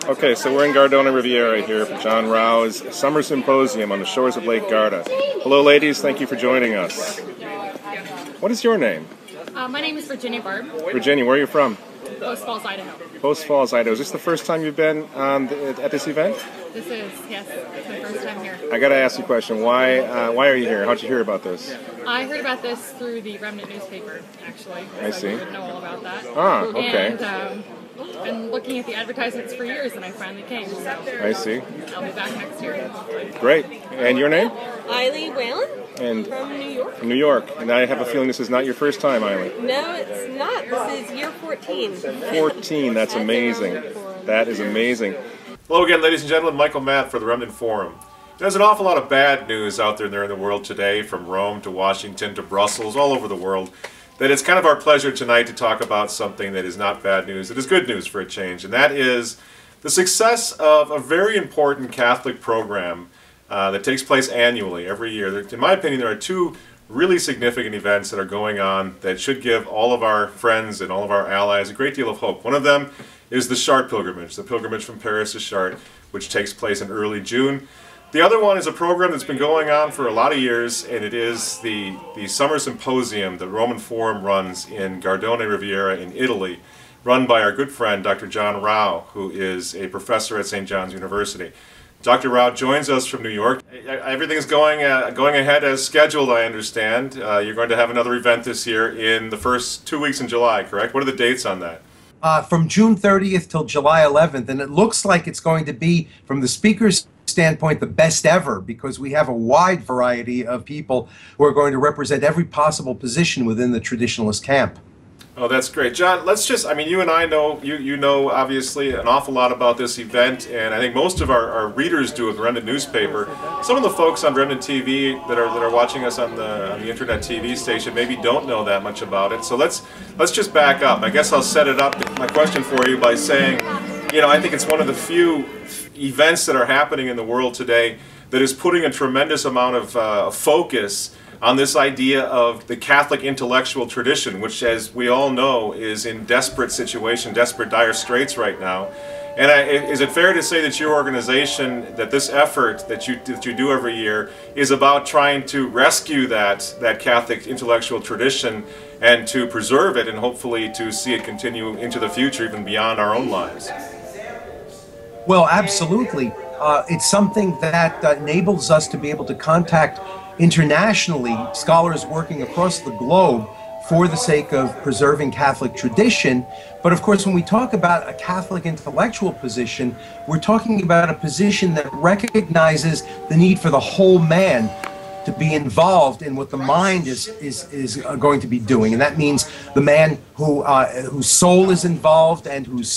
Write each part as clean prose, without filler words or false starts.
Okay, so we're in Gardona Riviera here for John Rao's Summer Symposium on the shores of Lake Garda. Hello ladies, thank you for joining us. What is your name? My name is Virginia Barb. Virginia, where are you from? Post Falls, Idaho. Post Falls, Idaho. Is this the first time you've been at this event? This is, yes, it's my first time here. I gotta ask you a question. Why are you here? How'd you hear about this? I heard about this through the Remnant newspaper, actually. I see. I didn't know all about that. Ah, okay. And I've been looking at the advertisements for years, and I finally came. So I see. I'll be back next year. Great. And your name? Eiley Whalen. And from New York. From New York. And I have a feeling this is not your first time, Eiley. No, it's not. This is year 14. 14. That's amazing. That is amazing. Hello again, ladies and gentlemen. Michael Matt for the Remnant Forum. There's an awful lot of bad news out there in the world today, from Rome to Washington to Brussels, all over the world, that it's kind of our pleasure tonight to talk about something that is not bad news, that is good news for a change, and that is the success of a very important Catholic program that takes place annually, every year. In my opinion, there are two really significant events that are going on that should give all of our friends and all of our allies a great deal of hope. One of them is the Chartres pilgrimage, the pilgrimage from Paris to Chartres, which takes place in early June. The other one is a program that's been going on for a lot of years, and it is the Summer Symposium that Roman Forum runs in Gardona Riviera in Italy, run by our good friend Dr. John Rao, who is a professor at St. John's University. Dr. Rao joins us from New York. Everything's going ahead as scheduled, I understand. You're going to have another event this year in the first 2 weeks in July, correct? What are the dates on that? From June 30th till July 11th, and it looks like it's going to be, from the speaker's standpoint, the best ever, because we have a wide variety of people who are going to represent every possible position within the traditionalist camp. Oh, that's great. John, let's just, I mean, you and I know, you know obviously an awful lot about this event, and I think most of our readers do of the Remnant newspaper. Some of the folks on Remnant TV that are watching us on the internet TV station maybe don't know that much about it. So let's just back up. I guess I'll set it up, my question for you, by saying, you know, I think it's one of the few events that are happening in the world today that is putting a tremendous amount of focus on this idea of the Catholic intellectual tradition, which, as we all know, is in desperate situation, desperate, dire straits right now. And is it fair to say that your organization, that this effort that you do every year, is about trying to rescue that Catholic intellectual tradition and to preserve it, and hopefully to see it continue into the future, even beyond our own lives? Well, absolutely. It's something that enables us to be able to contact internationally scholars working across the globe for the sake of preserving Catholic tradition. But of course, when we talk about a Catholic intellectual position, we're talking about a position that recognizes the need for the whole man to be involved in what the mind is going to be doing, and that means the man whose soul is involved and whose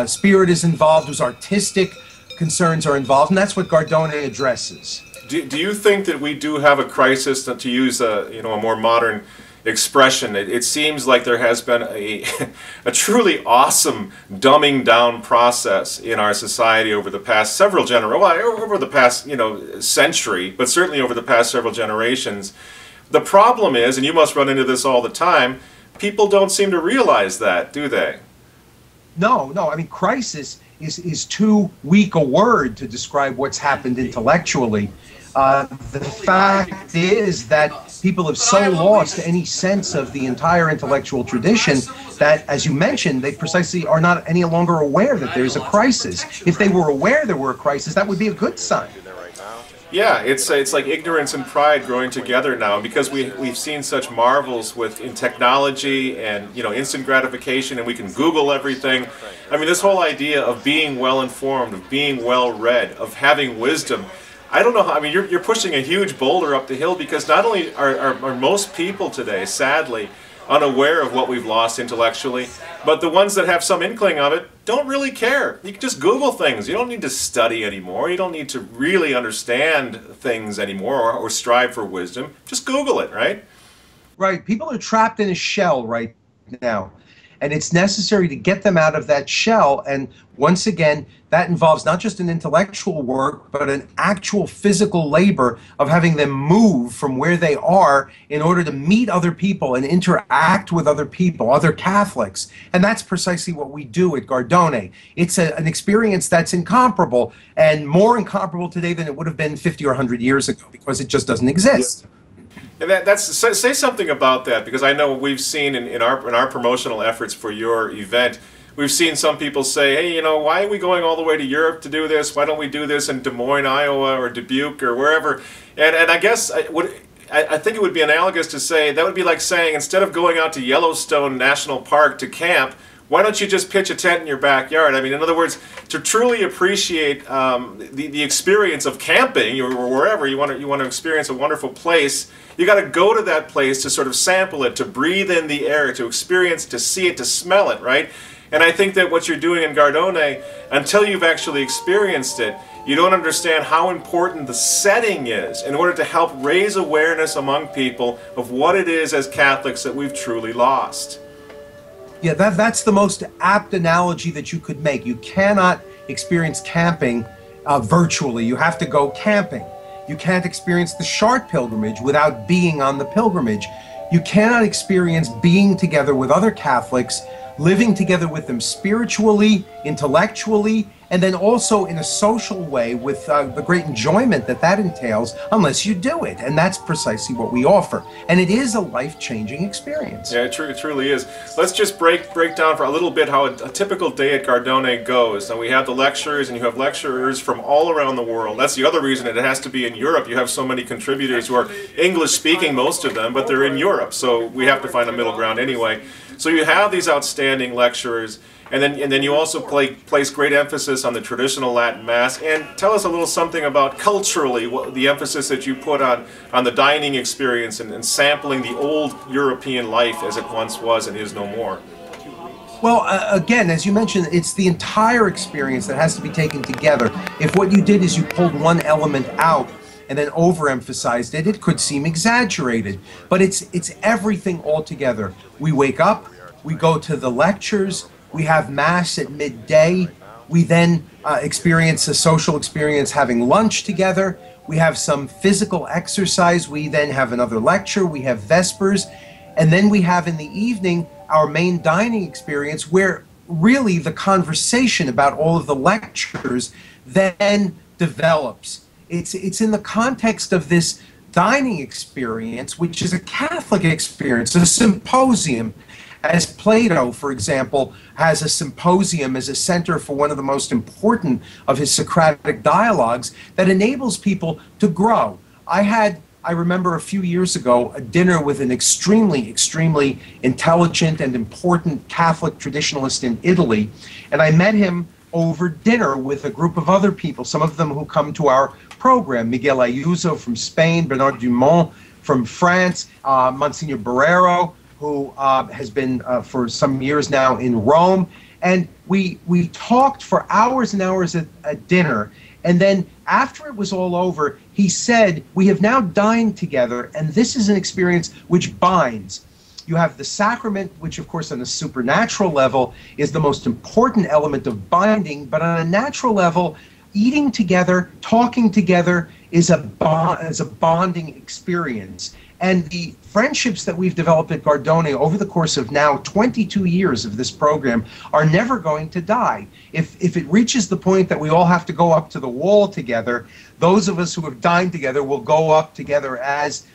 spirit is involved, whose artistic concerns are involved, and that's what Gardona addresses. Do you think that we do have a crisis, to use a more modern expression? It seems like there has been a truly awesome dumbing down process in our society over the past several over the past century, but certainly over the past several generations. The problem is, and you must run into this all the time, people don't seem to realize that, do they? No. I mean, crisis is too weak a word to describe what's happened intellectually. The fact is that people have so lost any sense of the entire intellectual tradition that, as you mentioned, they precisely are not any longer aware that there's a crisis. If they were aware there were a crisis, that would be a good sign. Yeah, it's like ignorance and pride growing together now, because we've seen such marvels in technology and instant gratification, and we can Google everything. I mean, this whole idea of being well informed, of being well read, of having wisdom. I don't know how, I mean, you're pushing a huge boulder up the hill, because not only are most people today, sadly, unaware of what we've lost intellectually, but the ones that have some inkling of it don't really care. You can just Google things. You don't need to study anymore. You don't need to really understand things anymore or strive for wisdom. Just Google it, right? Right. People are trapped in a shell right now. And it's necessary to get them out of that shell. And once again, that involves not just an intellectual work, but an actual physical labor of having them move from where they are in order to meet other people and interact with other people, other Catholics. And that's precisely what we do at Gardone. It's an experience that's incomparable, and more incomparable today than it would have been 50 or 100 years ago, because it just doesn't exist. And say something about that, because I know we've seen in our promotional efforts for your event, we've seen some people say, hey, you know, why are we going all the way to Europe to do this? Why don't we do this in Des Moines, Iowa, or Dubuque, or wherever? And I guess I think it would be analogous to say, that would be like saying, instead of going out to Yellowstone National Park to camp, why don't you just pitch a tent in your backyard? I mean, in other words, to truly appreciate the experience of camping, or wherever you want to experience a wonderful place, you got to go to that place to sort of sample it, to breathe in the air, to experience, to see it, to smell it, right? And I think that what you're doing in Gardone, until you've actually experienced it, you don't understand how important the setting is in order to help raise awareness among people of what it is as Catholics that we've truly lost. Yeah, that's the most apt analogy that you could make. You cannot experience camping virtually. You have to go camping. You can't experience the Chartres pilgrimage without being on the pilgrimage. You cannot experience being together with other Catholics, living together with them spiritually, intellectually, and then also in a social way with the great enjoyment that entails, unless you do it. And that's precisely what we offer. And it is a life-changing experience. Yeah, it truly is. Let's just break down for a little bit how a typical day at Gardone goes. Now, we have the lectures, and you have lecturers from all around the world. That's the other reason it has to be in Europe. You have so many contributors who are English-speaking, most of them, but they're in Europe, so we have to find a middle ground anyway. So you have these outstanding lecturers, and then you also place great emphasis on the traditional Latin Mass. And tell us a little something about culturally the emphasis that you put on the dining experience and sampling the old European life as it once was and is no more. Well, again, as you mentioned, it's the entire experience that has to be taken together. If what you did is you pulled one element out and then overemphasized it, it could seem exaggerated. But it's everything all together. We wake up, we go to the lectures, we have Mass at midday, we then experience a social experience having lunch together, we have some physical exercise, we then have another lecture, we have Vespers, and then we have in the evening our main dining experience, where really the conversation about all of the lectures then develops. It's in the context of this dining experience, which is a Catholic experience, a symposium. As Plato, for example, has a symposium as a center for one of the most important of his Socratic dialogues that enables people to grow. I remember a few years ago, a dinner with an extremely intelligent and important Catholic traditionalist in Italy, and I met him over dinner with a group of other people, some of them who come to our program, Miguel Ayuso from Spain, Bernard Dumont from France, Monsignor Barrero, who has been for some years now in Rome. And we talked for hours and hours at dinner. And then after it was all over, he said, we have now dined together, and this is an experience which binds. You have the sacrament, which of course on a supernatural level is the most important element of binding, but on a natural level, eating together, talking together is a bonding experience. And the friendships that we've developed at Gardone over the course of now 22 years of this program are never going to die. If it reaches the point that we all have to go up to the wall together, those of us who have dined together will go up together as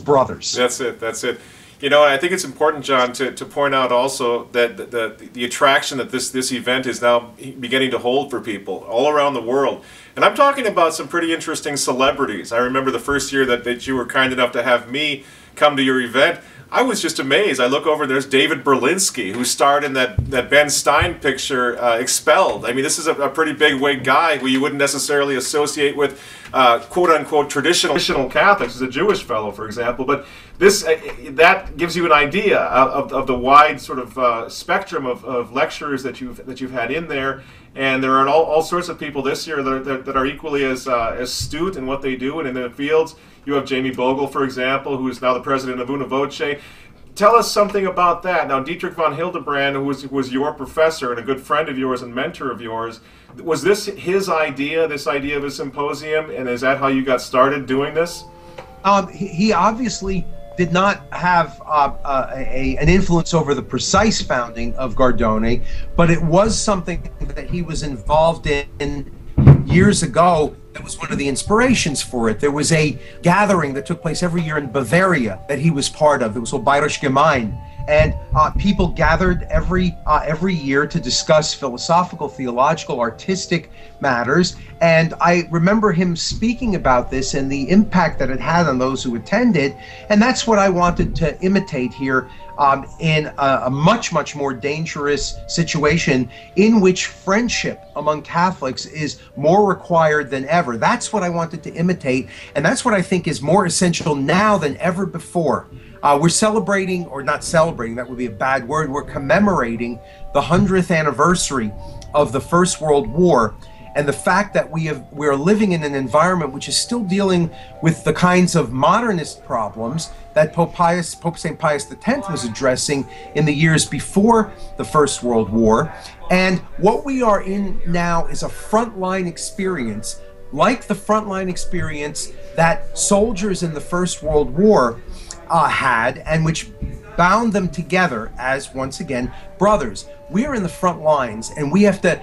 brothers. That's it. You know, I think it's important, John, to point out also that the attraction that this event is now beginning to hold for people all around the world. And I'm talking about some pretty interesting celebrities. I remember the first year that you were kind enough to have me come to your event. I was just amazed. I look over, there's David Berlinski, who starred in that Ben Stein picture, Expelled. I mean, this is a pretty big wig guy who you wouldn't necessarily associate with quote-unquote traditional Catholics. He's a Jewish fellow, for example. But this that gives you an idea of the wide sort of spectrum of lecturers that you've had in there. And there are all sorts of people this year that are equally as astute in what they do and in their fields. You have Jamie Bogle, for example, who is now the president of Una Voce. Tell us something about that. Now, Dietrich von Hildebrand, who was your professor and a good friend of yours and mentor of yours, was this his idea, this idea of a symposium, and is that how you got started doing this? He obviously did not have an influence over the precise founding of Gardone, but it was something that he was involved in years ago. That was one of the inspirations for it. There was a gathering that took place every year in Bavaria that he was part of. It was called Bayerische Gemein. And people gathered every year to discuss philosophical, theological, artistic matters. And I remember him speaking about this and the impact that it had on those who attended. And that's what I wanted to imitate here in a much, much more dangerous situation in which friendship among Catholics is more required than ever. That's what I wanted to imitate. And that's what I think is more essential now than ever before. We're celebrating, or not celebrating, that would be a bad word, we're commemorating the 100th anniversary of the First World War, and the fact that we're living in an environment which is still dealing with the kinds of modernist problems that Pope St. Pius X was addressing in the years before the First World War. And what we are in now is a frontline experience, like the frontline experience that soldiers in the First World War had, and which bound them together as, once again, brothers. We're in the front lines, and we have to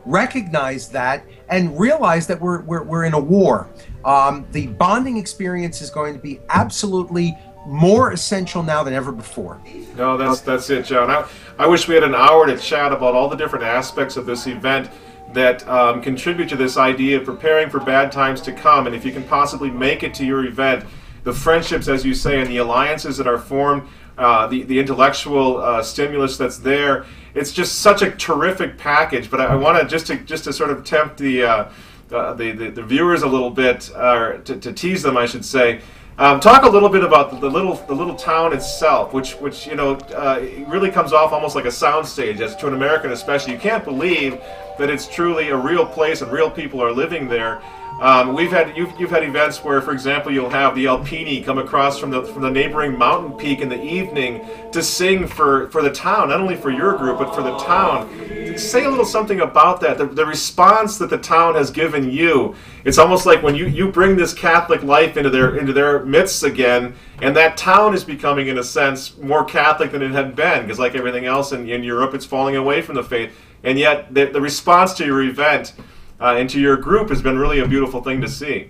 recognize that and realize that we're in a war. The bonding experience is going to be absolutely more essential now than ever before. No, that's it, John. I wish we had an hour to chat about all the different aspects of this event that contribute to this idea of preparing for bad times to come. And if you can possibly make it to your event, the friendships, as you say, and the alliances that are formed, the intellectual stimulus that's there, it's just such a terrific package. But I want to just to sort of tempt the viewers a little bit, or to tease them, I should say. Talk a little bit about the little town itself, which you know really comes off almost like a soundstage. As to an American, especially, you can't believe that it's truly a real place and real people are living there. You've had events where, for example, you'll have the Alpini come across from the neighboring mountain peak in the evening to sing for the town, not only for your group but for the town. Say a little something about that. The response that the town has given you. It's almost like when you bring this Catholic life into their midst again, and that town is becoming, in a sense, more Catholic than it had been, because like everything else in Europe, it's falling away from the faith. And yet the response to your event and to your group has been really a beautiful thing to see.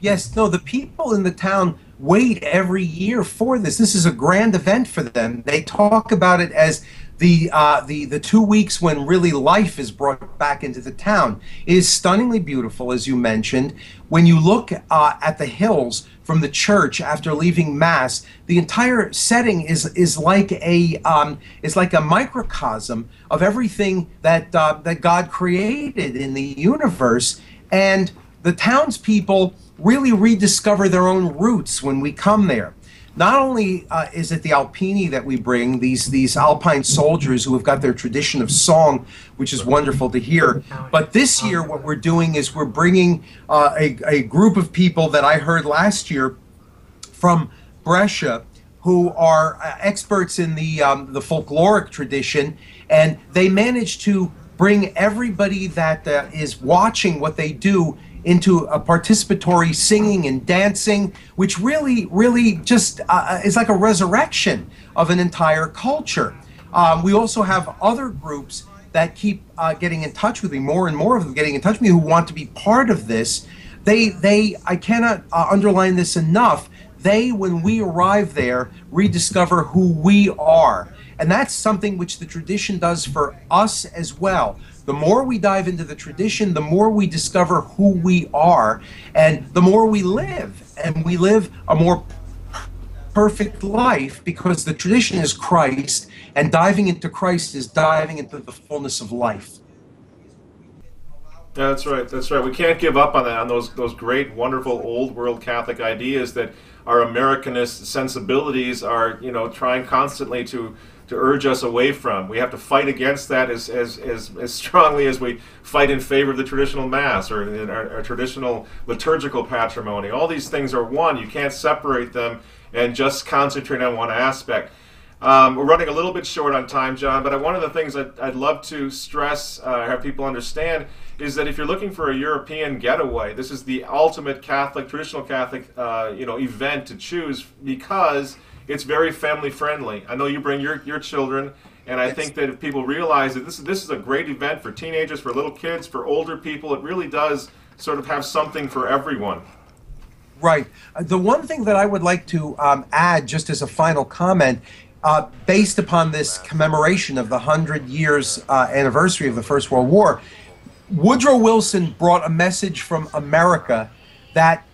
Yes, no, the people in the town wait every year for this. This is a grand event for them. They talk about it as the 2 weeks when really life is brought back into the town. It is stunningly beautiful, as you mentioned. When you look at the hills from the church after leaving Mass, the entire setting is like a microcosm of everything that God created in the universe, and the townspeople really rediscover their own roots when we come there. Not only is it the Alpini that we bring, these Alpine soldiers who have got their tradition of song, which is wonderful to hear, but this year what we're doing is we're bringing a group of people that I heard last year from Brescia, who are experts in the folkloric tradition, and they managed to bring everybody that is watching what they do into a participatory singing and dancing, which really just is like a resurrection of an entire culture. We also have other groups that keep getting in touch with me, more and more of them getting in touch with me, who want to be part of this. I cannot underline this enough, when we arrive there, rediscover who we are. And that's something which the tradition does for us as well. The more we dive into the tradition, the more we discover who we are, and the more we live. And we live a more perfect life because the tradition is Christ, and diving into Christ is diving into the fullness of life. That's right. That's right. We can't give up on those great, wonderful old world Catholic ideas that our Americanist sensibilities are, trying constantly to urge us away from. We have to fight against that as strongly as we fight in favor of the traditional Mass or in our traditional liturgical patrimony. All these things are one. You can't separate them. and just concentrate on one aspect. We're running a little bit short on time, John, but one of the things I'd love to stress, have people understand, is that if you're looking for a European getaway, this is the ultimate Catholic, traditional Catholic, event to choose, because it's very family friendly. I know you bring your children, and I think that if people realize that this is a great event for teenagers, for little kids, for older people, it really does sort of have something for everyone. Right. The one thing that I would like to add, just as a final comment, based upon this commemoration of the 100 years anniversary of the First World War, Woodrow Wilson brought a message from America that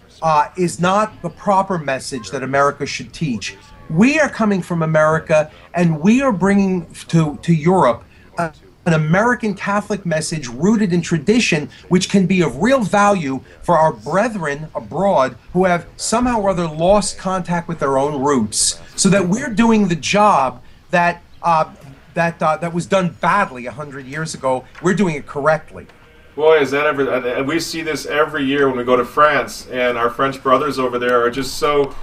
is not the proper message that America should teach. We are coming from America, and we are bringing to Europe an American Catholic message rooted in tradition, which can be of real value for our brethren abroad who have somehow or other lost contact with their own roots, so that we're doing the job that that was done badly 100 years ago. We're doing it correctly. Boy, is that ever! And we see this every year when we go to France, and our French brothers over there are just so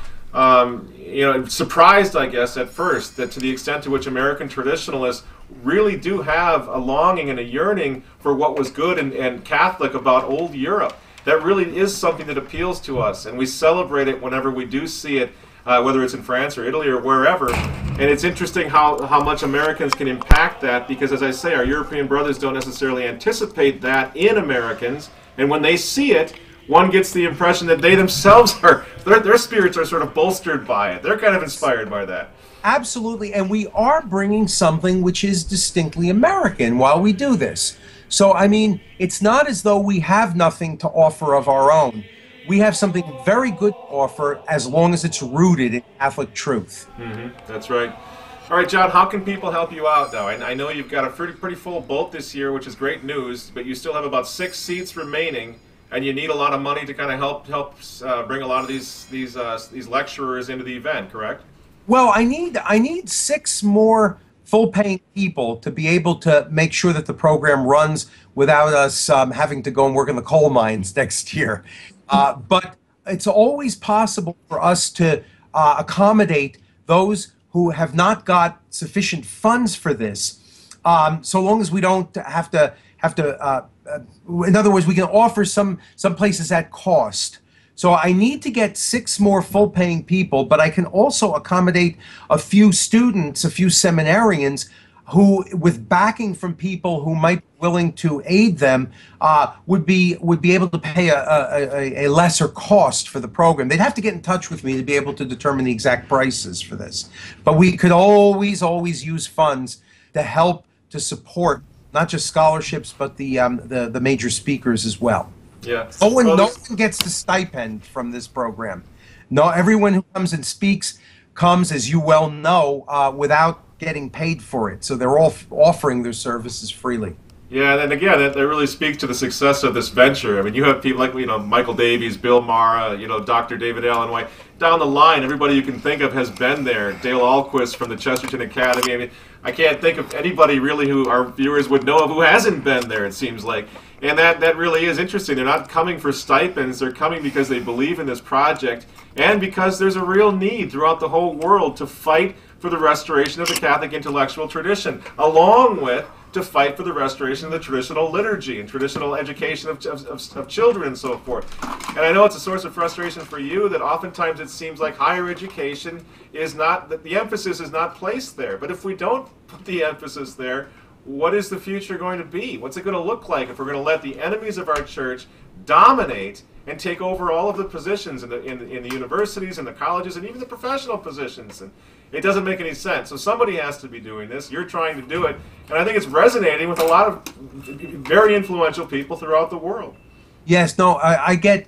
surprised, I guess, at first, that to the extent to which American traditionalists really do have a longing and a yearning for what was good and Catholic about old Europe. That really is something that appeals to us, and we celebrate it whenever we do see it, whether it's in France or Italy or wherever. And it's interesting how much Americans can impact that, because, as I say, our European brothers don't necessarily anticipate that in Americans, and when they see it, one gets the impression that they themselves their spirits are sort of bolstered by it. They're kind of inspired by that. Absolutely, and we are bringing something which is distinctly American while we do this. So, I mean, it's not as though we have nothing to offer of our own. We have something very good to offer, as long as it's rooted in Catholic truth. That's right. All right, John, how can people help you out now? I know you've got a pretty full boat this year, which is great news, but you still have about 6 seats remaining, and you need a lot of money to kind of help bring a lot of these lecturers into the event, correct? Well, I need 6 more full-paying people to be able to make sure that the program runs without us having to go and work in the coal mines next year. But it's always possible for us to accommodate those who have not got sufficient funds for this, so long as we don't have to. In other words, we can offer some places at cost. So I need to get 6 more full-paying people, but I can also accommodate a few students, a few seminarians, who, with backing from people who might be willing to aid them, would be able to pay a lesser cost for the program. They'd have to get in touch with me to be able to determine the exact prices for this. But we could always use funds to help to support not just scholarships, but the major speakers as well. Yeah. No one gets the stipend from this program. No, everyone who comes and speaks comes, as you well know, without getting paid for it. So they're all offering their services freely. Yeah, and again, that really speaks to the success of this venture. I mean, you have people like, Michael Davies, Bill Mara, Dr. David Allen White. Down the line, everybody you can think of has been there. Dale Ahlquist from the Chesterton Academy. I mean, I can't think of anybody really who our viewers would know of who hasn't been there, it seems like. And that really is interesting. They're not coming for stipends. They're coming because they believe in this project, and because there's a real need throughout the whole world to fight for the restoration of the Catholic intellectual tradition, along with to fight for the restoration of the traditional liturgy and traditional education of children and so forth. And I know it's a source of frustration for you that oftentimes it seems like higher education is not, that the emphasis is not placed there. But if we don't put the emphasis there, what is the future going to be? What's it going to look like if we're going to let the enemies of our church dominate and take over all of the positions in the universities and the colleges and even the professional positions? And it doesn't make any sense. So somebody has to be doing this. You're trying to do it. And I think it's resonating with a lot of very influential people throughout the world. Yes, no, I get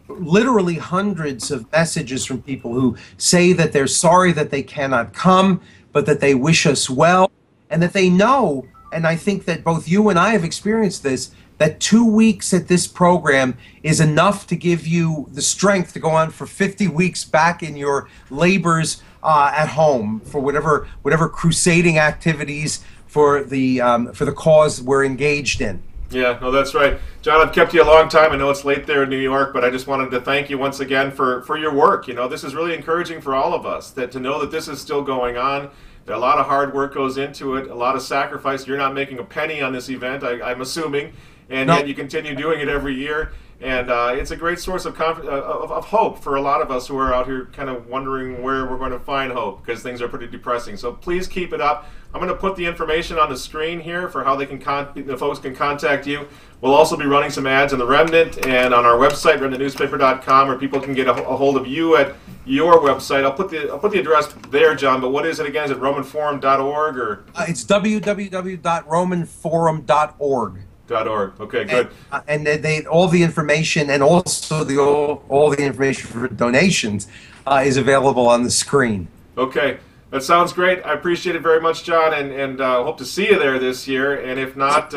literally hundreds of messages from people who say that they're sorry that they cannot come, but that they wish us well, and that they know, and I think that both you and I have experienced this, that 2 weeks at this program is enough to give you the strength to go on for 50 weeks back in your labors at home for whatever crusading activities for the cause we're engaged in. Yeah, no, that's right. John, I've kept you a long time. I know it's late there in New York, but I just wanted to thank you once again for your work. You know, this is really encouraging for all of us, that to know that this is still going on, that a lot of hard work goes into it, a lot of sacrifice. You're not making a penny on this event, I'm assuming, and No. yet you continue doing it every year. And it's a great source of hope for a lot of us who are out here kind of wondering where we're going to find hope, because things are pretty depressing. So please keep it up. I'm going to put the information on the screen here for how they can the folks can contact you. We'll also be running some ads in the Remnant and on our website, remnantnewspaper.com, where people can get a hold of you at your website. I'll put the address there, John. But what is it again? Is it romanforum.org or? It's www.romanforum.org. .org. Okay, good. And they all the information, and also all the information for donations is available on the screen. Okay, that sounds great. I appreciate it very much, John, and hope to see you there this year. And if not,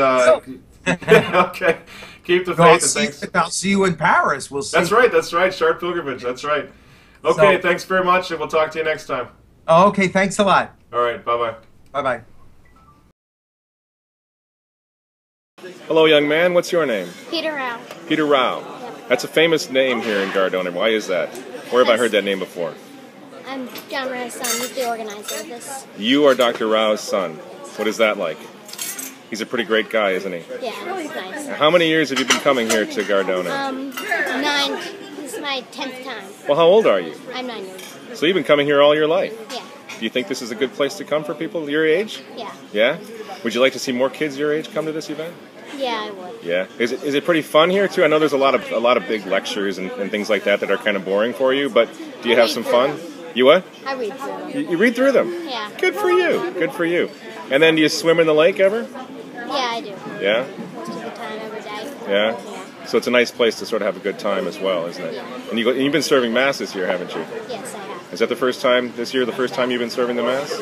okay, keep the faith. I'll see you in Paris. We'll see. That's right. That's right. Short pilgrimage. That's right. Okay, thanks very much, and we'll talk to you next time. Okay, thanks a lot. All right. Bye bye. Bye bye. Hello, young man. What's your name? Peter Rao. Peter Rao. Yep. That's a famous name here in Gardona. Why is that? Where have I heard that name before? I'm John Rao's son. He's the organizer of this. You are Dr. Rao's son. What is that like? He's a pretty great guy, isn't he? Yeah, it's nice. How many years have you been coming here to Gardona? 9. This is my 10th time. Well, how old are you? I'm 9 years. So you've been coming here all your life? Yeah. Do you think this is a good place to come for people your age? Yeah. Yeah? Would you like to see more kids your age come to this event? Yeah, I would. Yeah. Is it pretty fun here too? I know there's a lot of big lectures and things like that are kind of boring for you, but do you have some fun? You what? I read through them. You read through them? Yeah. Good for you. Good for you. And then do you swim in the lake ever? Yeah, I do. Yeah? Most of the time, every day. Yeah? Yeah. So it's a nice place to sort of have a good time as well, isn't it? Yeah. And you've been serving Mass this year, haven't you? Yes, I have. Is that the first time this year, the first time you've been serving the Mass?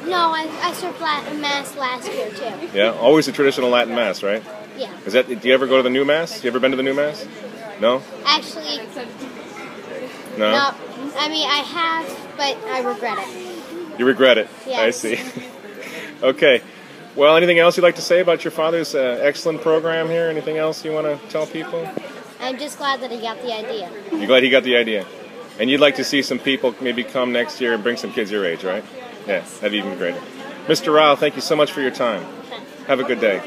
No, I served Mass last year, too. Yeah? Always a traditional Latin Mass, right? Yeah. Do you ever go to the new Mass? You ever been to the new Mass? No? Actually, No? no. I mean, I have, but I regret it. You regret it? Yes. I see. Okay. Well, anything else you'd like to say about your father's excellent program here? Anything else you want to tell people? I'm just glad that he got the idea. You're glad he got the idea? And you'd like to see some people maybe come next year and bring some kids your age, right? Yeah, that'd be even greater. Mr. Rao, thank you so much for your time. Have a good day.